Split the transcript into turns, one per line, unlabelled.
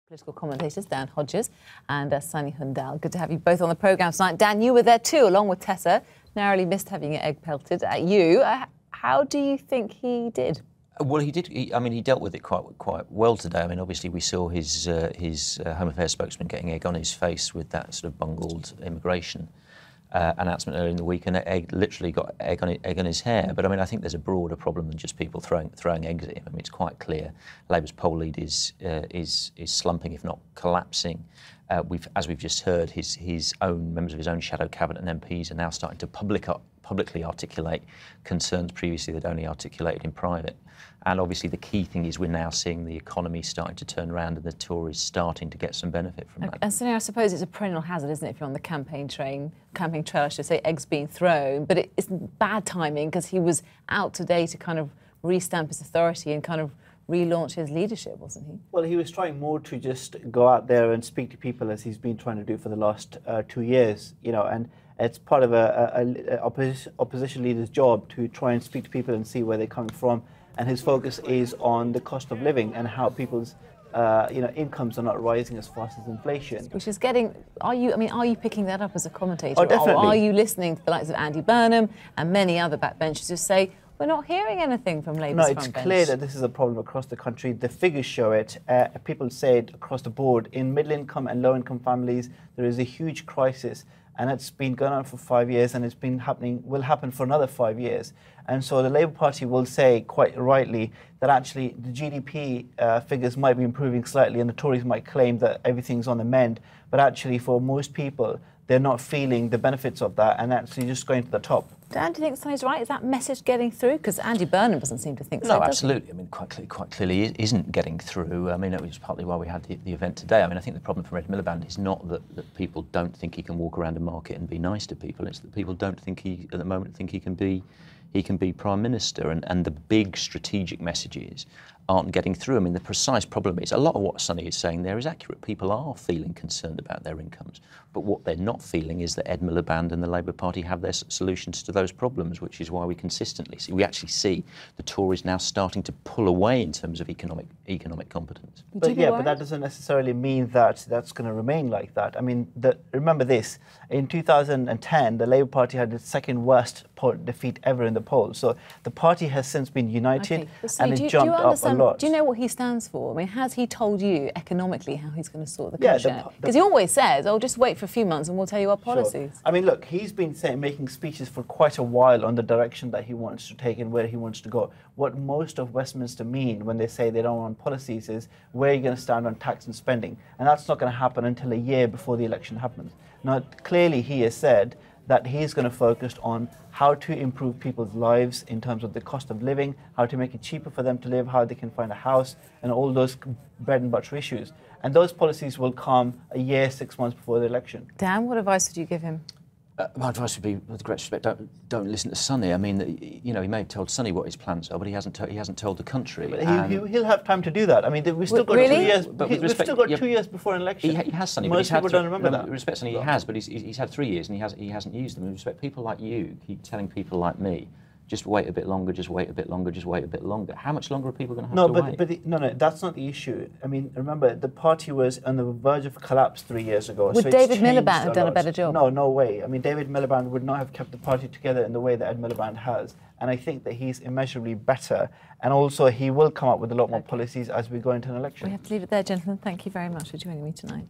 Political commentators, Dan Hodges and Sunny Hundal. Good to have you both on the programme tonight. Dan, you were there too, along with Tessa. Narrowly missed having your egg pelted at you. How do you think he did?
Well, he did. He dealt with it quite well today. I mean, obviously, we saw his Home Affairs spokesman getting egg on his face with that sort of bungled immigration announcement earlier in the week, and literally got egg on his hair. But I mean, I think there's a broader problem than just people throwing eggs at him. I mean, it's quite clear. Labour's poll lead is slumping, if not collapsing. As we've just heard, his own members of his own shadow cabinet and MPs are now starting to publicly articulate concerns previously they'd only articulated in private. And obviously the key thing is we're now seeing the economy starting to turn around and the Tories starting to get some benefit from that.
And so I suppose it's a perennial hazard, isn't it, if you're on the campaign trail, I should say, eggs being thrown. But it's bad timing because he was out today to kind of restamp his authority and kind of relaunch his leadership, wasn't he?
Well, he was trying more to just go out there and speak to people as he's been trying to do for the last 2 years, you know, and it's part of a opposition leader's job to try and speak to people and see where they're coming from. And his focus is on the cost of living and how people's incomes are not rising as fast as inflation.
Which is getting. Are you picking that up as a commentator?
Oh, definitely.
Or are you listening to the likes of Andy Burnham and many other backbenchers who say, we're not hearing anything from Labour's front bench?
No, it's clear that this is a problem across the country. The figures show it. People say it across the board. In middle-income and low-income families, there is a huge crisis, and it's been going on for 5 years, and will happen for another 5 years. And so the Labour Party will say, quite rightly, that actually the GDP figures might be improving slightly, and the Tories might claim that everything's on the mend. But actually, for most people, they're not feeling the benefits of that, and actually just going to the top.
Dan, do you think Sonny's right? Is that message getting through? Because Andy Burnham doesn't seem to think so.
No, absolutely. I mean, quite clearly isn't getting through. I mean, it was partly why we had the event today. I mean, I think the problem for Ed Miliband is not that people don't think he can walk around a market and be nice to people. It's that people don't think at the moment, think he can be Prime Minister. And the big strategic messages aren't getting through. I mean, the precise problem is a lot of what Sonny is saying there is accurate. People are feeling concerned about their incomes. But what they're not feeling is that Ed Miliband and the Labour Party have their solutions to those problems, which is why we we actually see the Tories now starting to pull away in terms of economic competence.
But that doesn't necessarily mean that that's going to remain like that. I mean, remember this, in 2010, the Labour Party had the second worst defeat ever in the polls. So the party has since been united, and it jumped up a lot.
Do you know what he stands for? I mean, has he told you economically how he's going to sort the country out? Because he always says, oh, just wait for a few months and we'll tell you our policies.
Sure. I mean, look, he's been making speeches for quite a while on the direction that he wants to take and where he wants to go. What most of Westminster mean when they say they don't want policies is where are you going to stand on tax and spending? And that's not going to happen until a year before the election happens. Now, clearly he has said that he's going to focus on how to improve people's lives in terms of the cost of living, how to make it cheaper for them to live, how they can find a house, and all those bread and butter issues. And those policies will come a year, 6 months before the election.
Dan, what advice would you give him?
My advice would be, with great respect, don't listen to Sonny. I mean, you know, he may have told Sonny what his plans are, but he hasn't told the country.
But he'll have time to do that. I mean, we've still got 2 years. We've still got 2 years before an election.
He has, Sonny.
Most people don't remember that.
With respect, Sonny, he has, but he's had 3 years and he hasn't used them. With respect, people like you keep telling people like me, just wait a bit longer, just wait a bit longer, just wait a bit longer. How much longer are people going to have to wait?
No, that's not the issue. I mean, remember, the party was on the verge of collapse 3 years ago.
Would David Miliband have done a better job?
No way. I mean, David Miliband would not have kept the party together in the way that Ed Miliband has. And I think that he's immeasurably better. And also, he will come up with a lot more policies as we go into an election.
We have to leave it there, gentlemen. Thank you very much for joining me tonight.